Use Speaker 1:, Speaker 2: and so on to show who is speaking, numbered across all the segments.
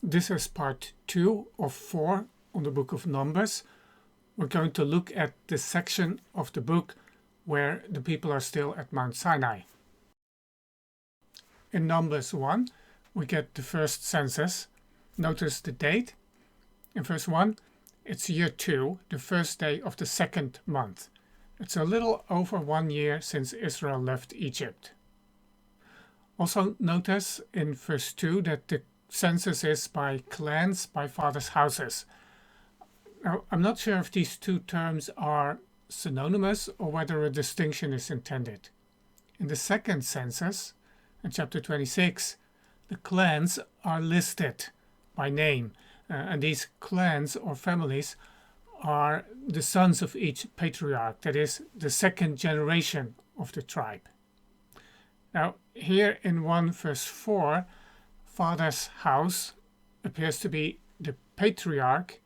Speaker 1: This is part 2 of 4 on the book of Numbers. We're going to look at the section of the book where the people are still at Mount Sinai. In Numbers 1, we get the first census. Notice the date. In verse 1, it's year 2, the first day of the second month. It's a little over 1 year since Israel left Egypt. Also notice in verse 2 that the census is by clans, by fathers' houses. Now, I'm not sure if these two terms are synonymous or whether a distinction is intended. In the second census, in chapter 26, the clans are listed by name, and these clans or families are the sons of each patriarch, that is, the second generation of the tribe. Now, here in 1 verse 4, father's house appears to be the patriarch,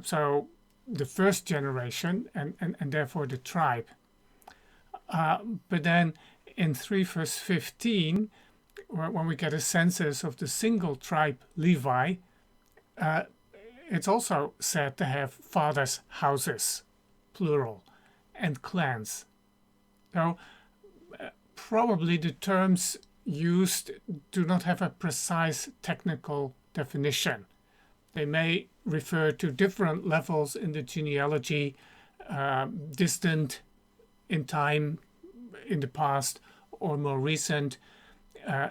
Speaker 1: so the first generation and therefore the tribe. But then in 3 verse 15, when we get a census of the single tribe Levi, it's also said to have fathers' houses, plural, and clans. So probably the terms used do not have a precise technical definition. They may refer to different levels in the genealogy, distant in time in the past or more recent,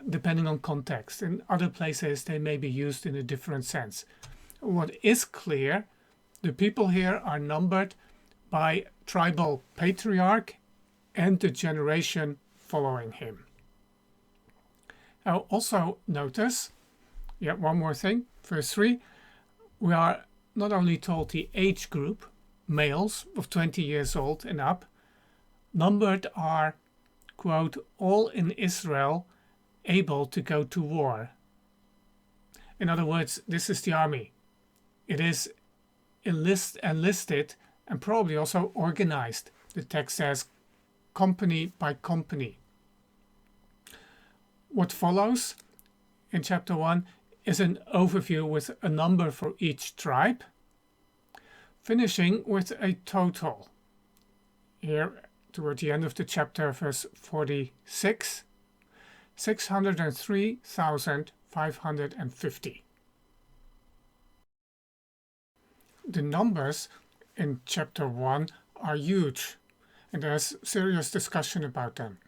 Speaker 1: depending on context. In other places, they may be used in a different sense. What is clear, the people here are numbered by tribal patriarch and the generation following him. Now also notice, one more thing, verse 3, we are not only told the age group, males of 20 years old and up, numbered are, quote, all in Israel able to go to war. In other words, this is the army. It is enlisted and probably also organized. The text says company by company. What follows in chapter 1 is an overview with a number for each tribe, finishing with a total. Here, toward the end of the chapter, verse 46, 603,550. The numbers in chapter 1 are huge, and there's serious discussion about them.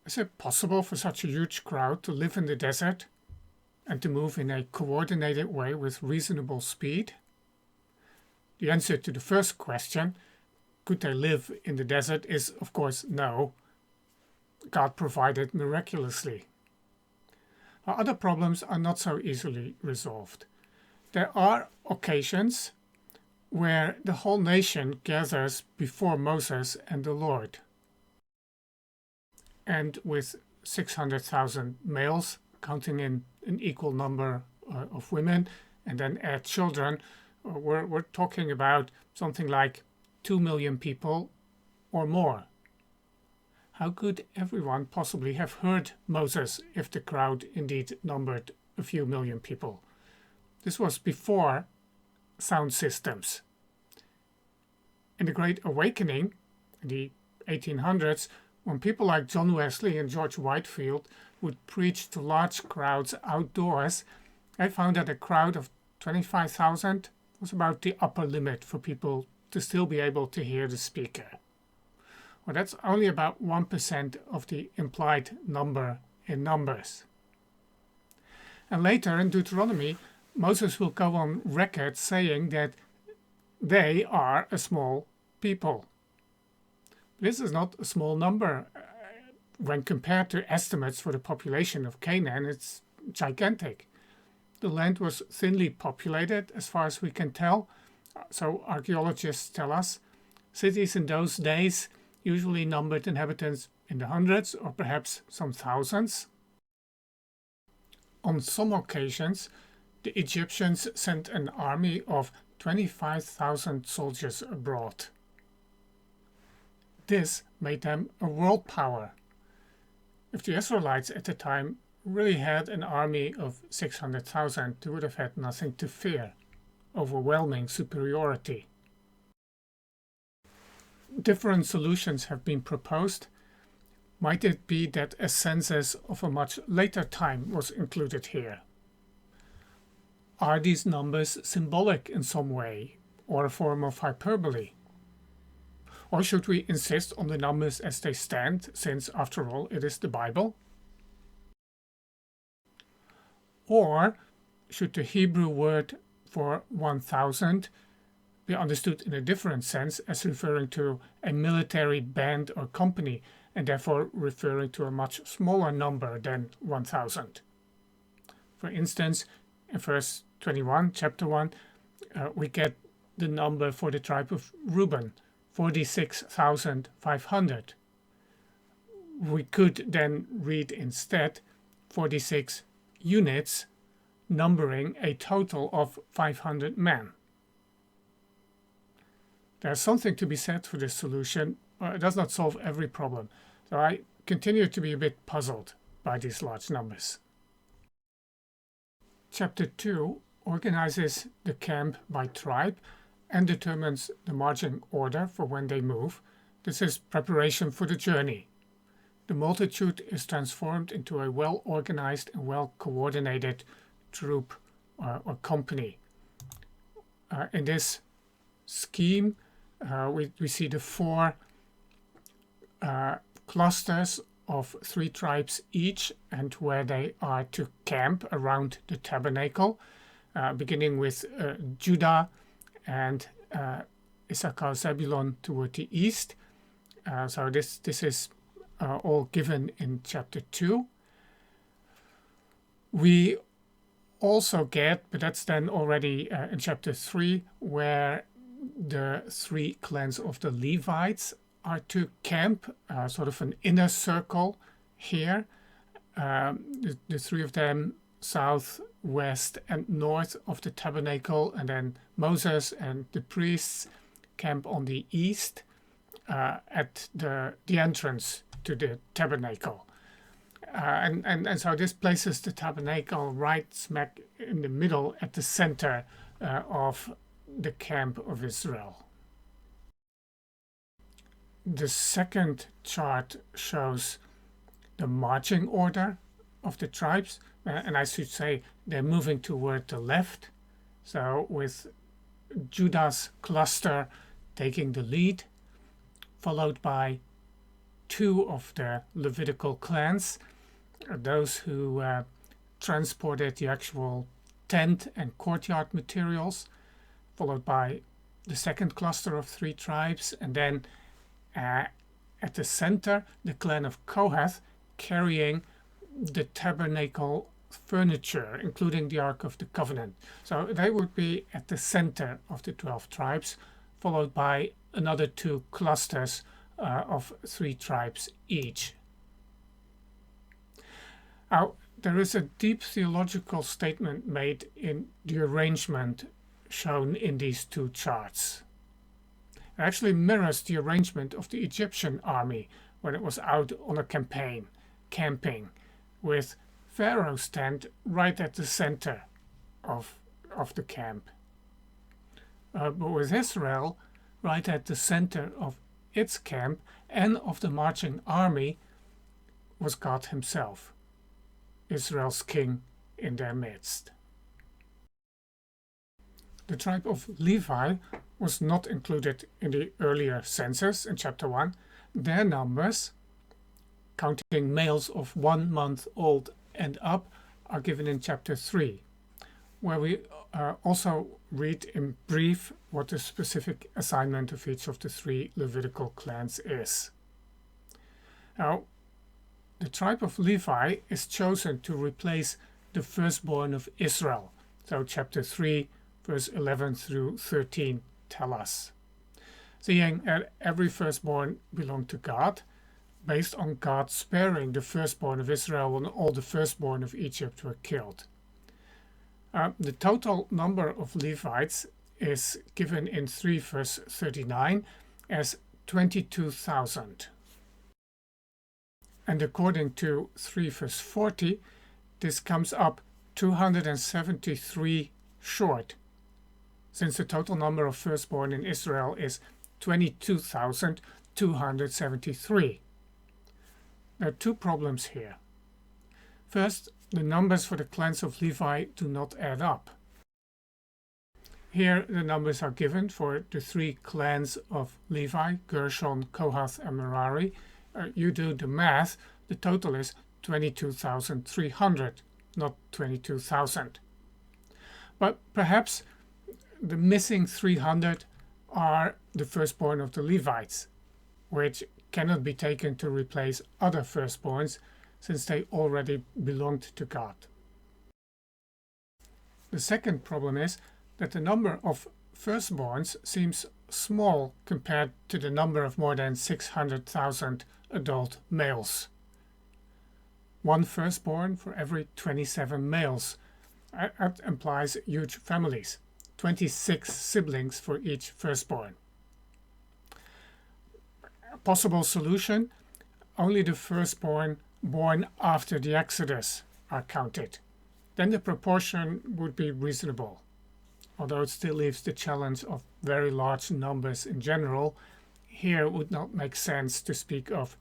Speaker 1: Is it possible for such a huge crowd to live in the desert and to move in a coordinated way with reasonable speed? The answer to the first question, could they live in the desert, is of course no. God provided miraculously. Our other problems are not so easily resolved. There are occasions where the whole nation gathers before Moses and the Lord. And with 600,000 males, counting in an equal number of women, and then add children, we're talking about something like 2 million people or more. How could everyone possibly have heard Moses if the crowd indeed numbered a few million people? This was before sound systems. In the Great Awakening, in the 1800s, when people like John Wesley and George Whitefield would preach to large crowds outdoors, I found that a crowd of 25,000 was about the upper limit for people to still be able to hear the speaker. Well, that's only about 1% of the implied number in Numbers. And later in Deuteronomy, Moses will go on record saying that they are a small people. This is not a small number. When compared to estimates for the population of Canaan, it's gigantic. The land was thinly populated, as far as we can tell. So archaeologists tell us cities in those days usually numbered inhabitants in the hundreds or perhaps some thousands. On some occasions, the Egyptians sent an army of 25,000 soldiers abroad. This made them a world power. If the Israelites at the time really had an army of 600,000, they would have had nothing to fear. Overwhelming superiority. Different solutions have been proposed. Might it be that a census of a much later time was included here? Are these numbers symbolic in some way, or a form of hyperbole? Or should we insist on the numbers as they stand, since, after all, it is the Bible? Or should the Hebrew word for 1,000 be understood in a different sense, as referring to a military band or company, and therefore referring to a much smaller number than 1,000? For instance, in verse 21, chapter 1, we get the number for the tribe of Reuben, 46,500. We could then read instead 46 units, numbering a total of 500 men. There's something to be said for this solution, but it does not solve every problem, so I continue to be a bit puzzled by these large numbers. Chapter 2 organizes the camp by tribe and determines the marching order for when they move. This is preparation for the journey. The multitude is transformed into a well-organized and well-coordinated troop or company. In this scheme, we see the four clusters of 3 tribes each, and where they are to camp around the tabernacle, beginning with Judah and Issachar, Zebulun toward the east. So this is all given in chapter 2. We also get, but that's then already in chapter 3, where the 3 clans of the Levites are to camp, sort of an inner circle here. The 3 of them south, west, and north of the tabernacle, and then Moses and the priests camp on the east at the entrance to the tabernacle. And so this places the tabernacle right smack in the middle, at the center of the camp of Israel. The second chart shows the marching order of the tribes, and I should say they're moving toward the left, so with Judah's cluster taking the lead, followed by 2 of the Levitical clans, those who transported the actual tent and courtyard materials, followed by the second cluster of 3 tribes, and then at the center, the clan of Kohath carrying the tabernacle furniture, including the Ark of the Covenant. So they would be at the center of the 12 tribes, followed by another 2 clusters of 3 tribes each. Now, there is a deep theological statement made in the arrangement shown in these 2 charts. It actually mirrors the arrangement of the Egyptian army when it was out on a campaign, camping, with Pharaoh's tent right at the center of the camp. But with Israel right at the center of its camp and of the marching army was God himself, Israel's king in their midst. The tribe of Levi was not included in the earlier census in chapter 1. Their numbers, counting males of 1 month old and up, are given in chapter 3, where we also read in brief what the specific assignment of each of the 3 Levitical clans is. Now, the tribe of Levi is chosen to replace the firstborn of Israel. So chapter 3, verse 11 through 13 tell us. Seeing that every firstborn belonged to God, based on God sparing the firstborn of Israel when all the firstborn of Egypt were killed. The total number of Levites is given in 3 verse 39 as 22,000. And according to 3 verse 40, this comes up 273 short, since the total number of firstborn in Israel is 22,273. There are two problems here. First, the numbers for the clans of Levi do not add up. Here the numbers are given for the three clans of Levi, Gershon, Kohath and Merari. You do the math, the total is 22,300, not 22,000. But perhaps the missing 300 are the firstborn of the Levites, which cannot be taken to replace other firstborns since they already belonged to God. The second problem is that the number of firstborns seems small compared to the number of more than 600,000 adult males. One firstborn for every 27 males. That implies huge families, 26 siblings for each firstborn. A possible solution: only the firstborn born after the Exodus are counted. Then the proportion would be reasonable, although it still leaves the challenge of very large numbers in general. Here it would not make sense to speak of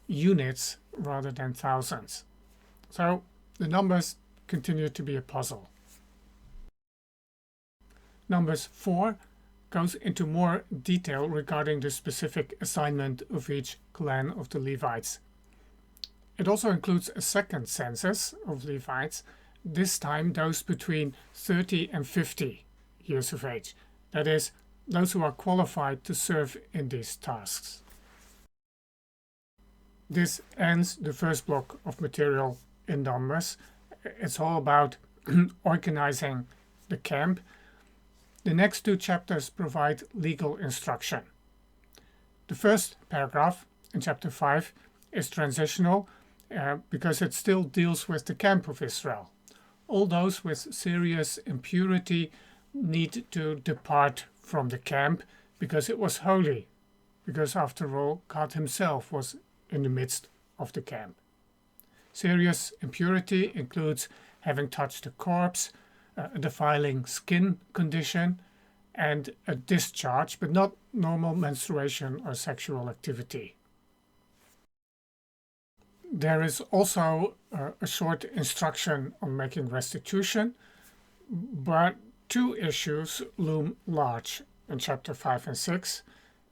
Speaker 1: units rather than thousands. So the numbers continue to be a puzzle. Numbers 4 goes into more detail regarding the specific assignment of each clan of the Levites. It also includes a second census of Levites, this time those between 30 and 50 years of age, that is, those who are qualified to serve in these tasks. This ends the first block of material in Numbers. It's all about organizing the camp. The next two chapters provide legal instruction. The first paragraph in chapter 5 is transitional because it still deals with the camp of Israel. All those with serious impurity need to depart from the camp because it was holy, because after all, God himself was in the midst of the camp. Serious impurity includes having touched a corpse, a defiling skin condition, and a discharge, but not normal menstruation or sexual activity. There is also a short instruction on making restitution, but two issues loom large in chapter 5 and 6,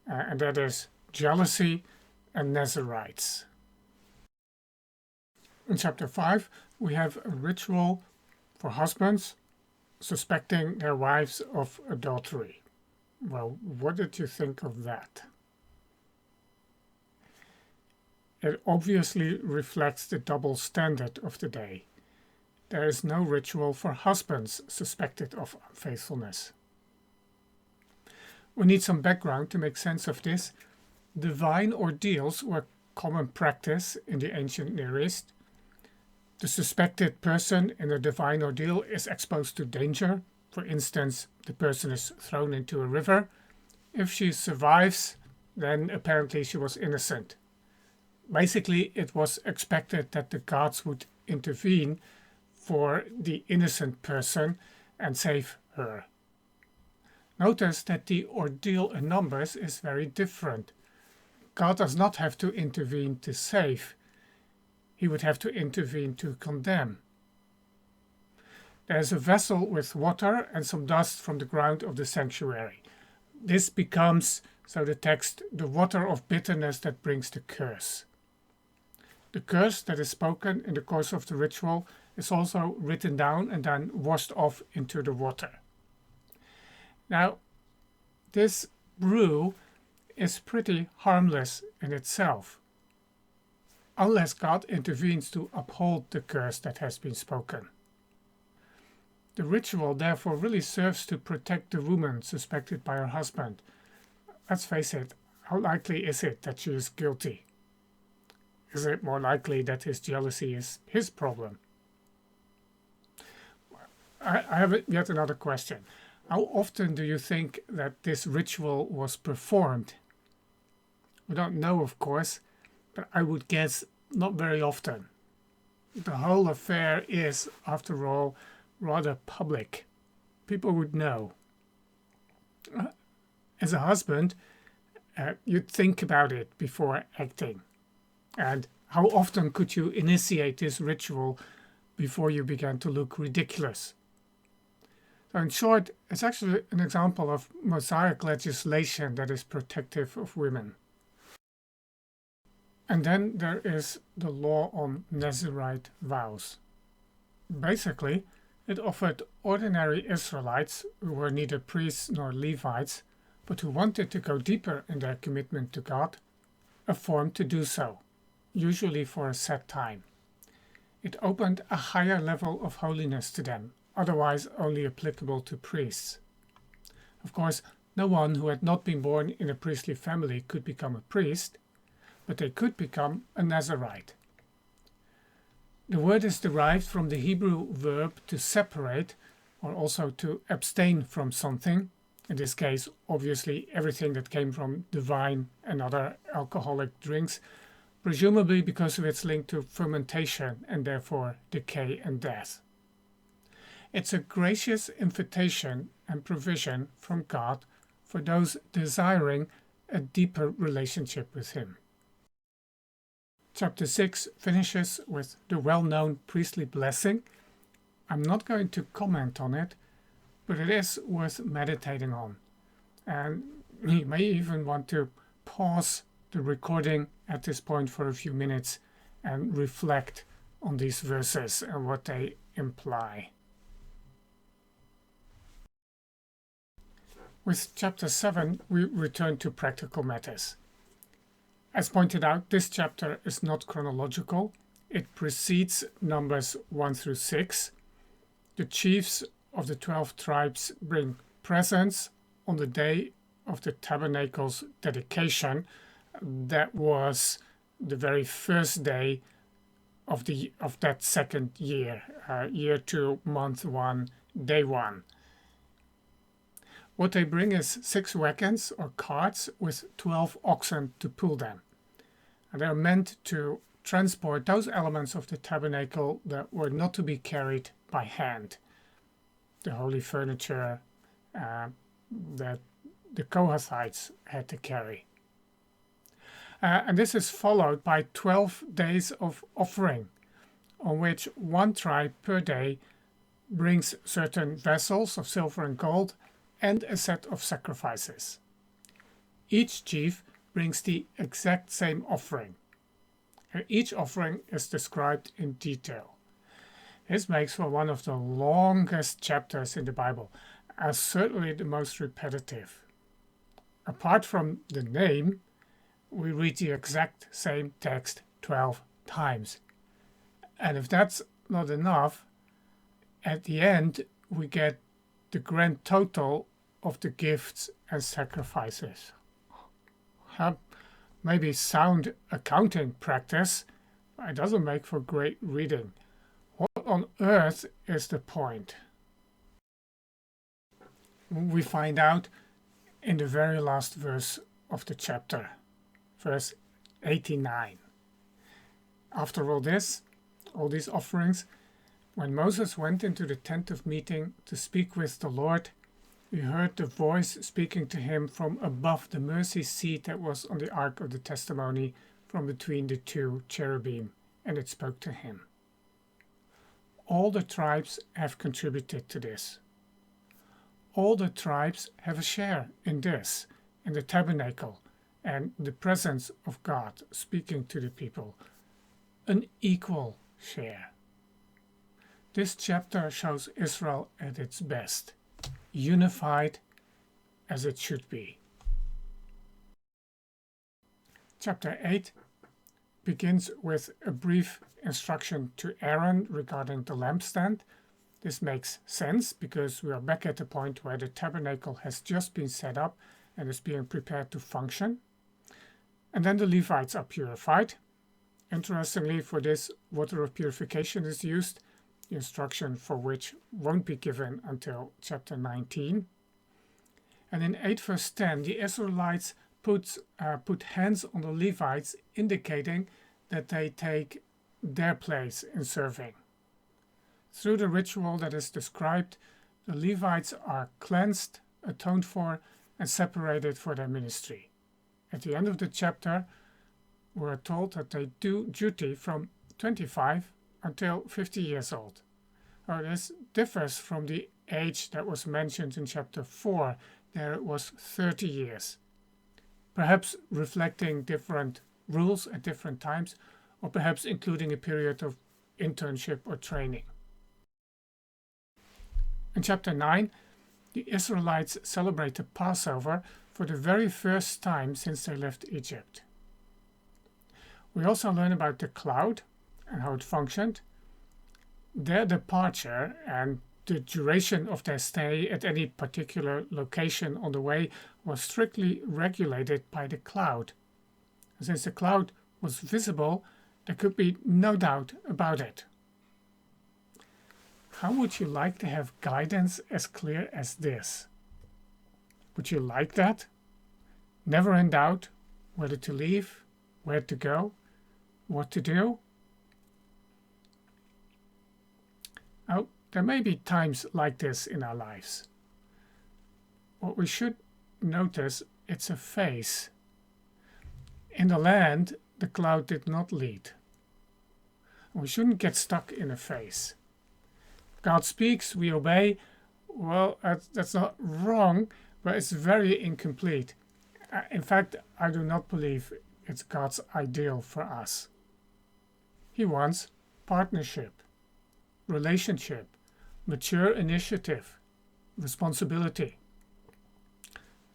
Speaker 1: and that is jealousy and Nazirites. In chapter 5, we have a ritual for husbands suspecting their wives of adultery. Well, what did you think of that? It obviously reflects the double standard of the day. There is no ritual for husbands suspected of unfaithfulness. We need some background to make sense of this. Divine ordeals were common practice in the ancient Near East. The suspected person in a divine ordeal is exposed to danger. For instance, the person is thrown into a river. If she survives, then apparently she was innocent. Basically, it was expected that the gods would intervene for the innocent person and save her. Notice that the ordeal in Numbers is very different. God does not have to intervene to save. He would have to intervene to condemn. There is a vessel with water and some dust from the ground of the sanctuary. This becomes, so the text, the water of bitterness that brings the curse. The curse that is spoken in the course of the ritual is also written down and then washed off into the water. Now, this brew is pretty harmless in itself, unless God intervenes to uphold the curse that has been spoken. The ritual therefore really serves to protect the woman suspected by her husband. Let's face it, how likely is it that she is guilty? Is it more likely that his jealousy is his problem? I have yet another question. How often do you think that this ritual was performed? We don't know, of course, but I would guess not very often. the whole affair is, after all, rather public. People would know. As a husband, you'd think about it before acting. And how often could you initiate this ritual before you began to look ridiculous? So in short, it's actually an example of Mosaic legislation that is protective of women. And then there is the law on Nazirite vows. Basically, it offered ordinary Israelites who were neither priests nor Levites, but who wanted to go deeper in their commitment to God, a form to do so, usually for a set time. It opened a higher level of holiness to them, otherwise only applicable to priests. Of course, no one who had not been born in a priestly family could become a priest, but they could become a Nazirite. The word is derived from the Hebrew verb to separate, or also to abstain from something. In this case, obviously everything that came from the vine and other alcoholic drinks, presumably because of its link to fermentation and therefore decay and death. It's a gracious invitation and provision from God for those desiring a deeper relationship with Him. Chapter 6 finishes with the well-known priestly blessing. I'm not going to comment on it, but it is worth meditating on. And you may even want to pause the recording at this point for a few minutes and reflect on these verses and what they imply. With chapter 7, we return to practical matters. As pointed out, this chapter is not chronological. It precedes Numbers 1 through 6. The chiefs of the 12 tribes bring presents on the day of the tabernacle's dedication. That was the very first day of that second year, year 2, month 1, day 1. What they bring is 6 wagons or carts with 12 oxen to pull them. And they are meant to transport those elements of the tabernacle that were not to be carried by hand. The holy furniture that the Kohathites had to carry. And this is followed by 12 days of offering, on which one tribe per day brings certain vessels of silver and gold and a set of sacrifices. Each chief brings the exact same offering. Each offering is described in detail. This makes for one of the longest chapters in the Bible, as certainly the most repetitive. Apart from the name, we read the exact same text 12 times. And if that's not enough, at the end we get the grand total of the gifts and sacrifices. Maybe sound accounting practice, but it doesn't make for great reading. What on earth is the point? We find out in the very last verse of the chapter, verse 89. After all these offerings, when Moses went into the tent of meeting to speak with the Lord, he heard the voice speaking to him from above the mercy seat that was on the ark of the testimony, from between the 2 cherubim, and it spoke to him. All the tribes have contributed to this. All the tribes have a share in this, in the tabernacle, and the presence of God speaking to the people. An equal share. This chapter shows Israel at its best, unified as it should be. Chapter 8 begins with a brief instruction to Aaron regarding the lampstand. This makes sense because we are back at the point where the tabernacle has just been set up and is being prepared to function. And then the Levites are purified. Interestingly, for this, water of purification is used, the instruction for which won't be given until chapter 19. And in 8 verse 10, the Israelites put hands on the Levites, indicating that they take their place in serving. Through the ritual that is described, the Levites are cleansed, atoned for, and separated for their ministry. At the end of the chapter, we're told that they do duty from 25 until 50 years old. This differs from the age that was mentioned in chapter 4. There it was 30 years. Perhaps reflecting different rules at different times, or perhaps including a period of internship or training. In chapter 9, the Israelites celebrate the Passover for the very first time since they left Egypt. We also learn about the cloud and how it functioned. Their departure and the duration of their stay at any particular location on the way was strictly regulated by the cloud. Since the cloud was visible, there could be no doubt about it. How would you like to have guidance as clear as this? Would you like that? Never in doubt whether to leave, where to go, what to do? Oh, there may be times like this in our lives. What we should notice, it's a phase. In the land, the cloud did not lead. We shouldn't get stuck in a phase. God speaks, we obey. Well, that's not wrong, but it's very incomplete. In fact, I do not believe it's God's ideal for us. He wants partnership, relationship, mature initiative, responsibility.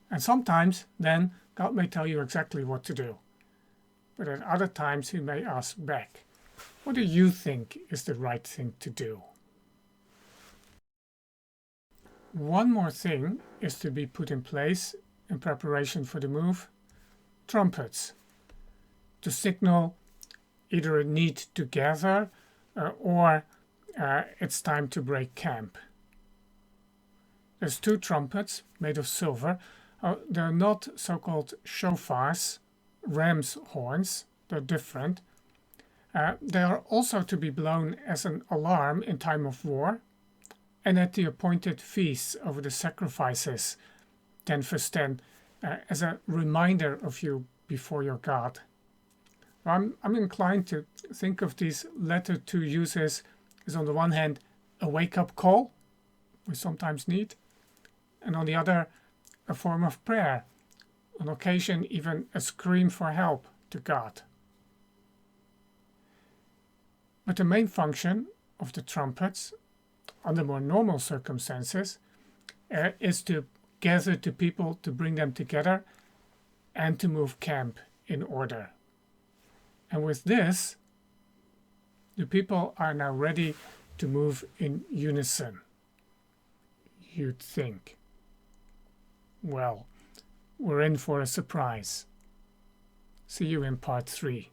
Speaker 1: And sometimes, then, God may tell you exactly what to do. But at other times, he may ask back, what do you think is the right thing to do? One more thing is to be put in place in preparation for the move: trumpets, to signal either a need to gather or it's time to break camp. There's 2 trumpets made of silver. They're not so-called shofars, ram's horns. They're different. They are also to be blown as an alarm in time of war and at the appointed feasts over the sacrifices, 10 verse 10, as a reminder of you before your God. I'm inclined to think of these latter 2 uses as, on the one hand, a wake-up call we sometimes need, and on the other, a form of prayer, on occasion even a scream for help to God. But the main function of the trumpets, under more normal circumstances, is to gather the people, to bring them together, and to move camp in order. And with this, the people are now ready to move in unison. You'd think. Well, we're in for a surprise. See you in part 3.